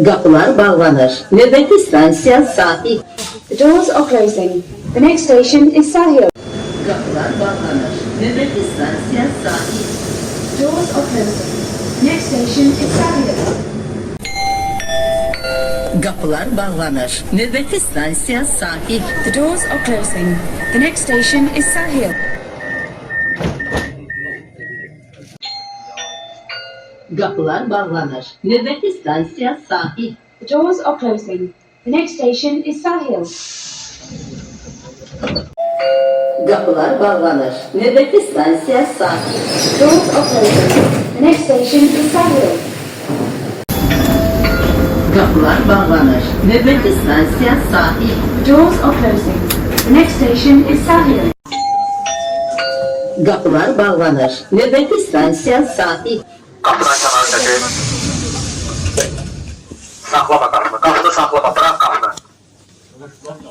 Qapılar bağlanır. Növbəti stansiya Sahil. The doors are closing. The next station is Sahil. Qapılar bağlanır. Növbəti stansiya Sahil. The doors are closing. The next station is Sahil. Qapılar bağlanır. Növbəti stansiya Sahil. The doors are closing. The next station is Sahil. Qapılar bağlanır. Növbəti stansiya Sahil. The doors are closing. The next station is Sahil. Qapılar bağlanır. Növbəti stansiya Sahil. The doors are closing. The next station is Sahil. Qapılar bağlanır. Növbəti stansiya Sahil. The doors are closing. The next station is Sahil. Qapılar bağlanır. Növbəti stansiya Sahil. Kapıdan kenar çekeyim. Saklama kapını. Kapını saklama. Bırak kapını.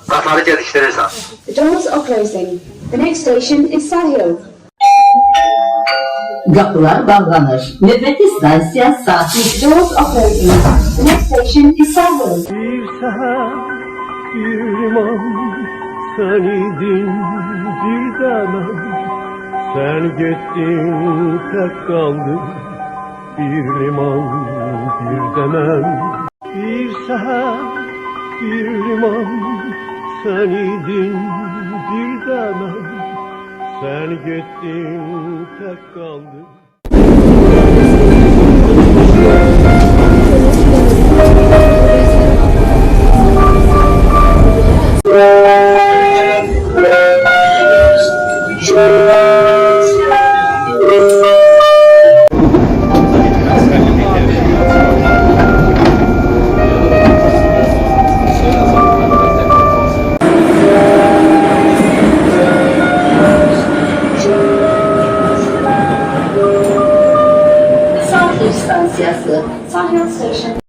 Kapıları geliştirirsen. The doors are closing. The next station is Sahil. Qapılar bağlanır. Növbəti stansiya Sahil. The doors are closing. The next station is Sahil. Bir seher, bir liman, sen idin bir demem. Sen gittin tek kaldım, bir liman bir demem. Bir seher, bir liman, sen idin bir demem. Sen gittin tek kaldım. Sahil stansiyası. Sahil station.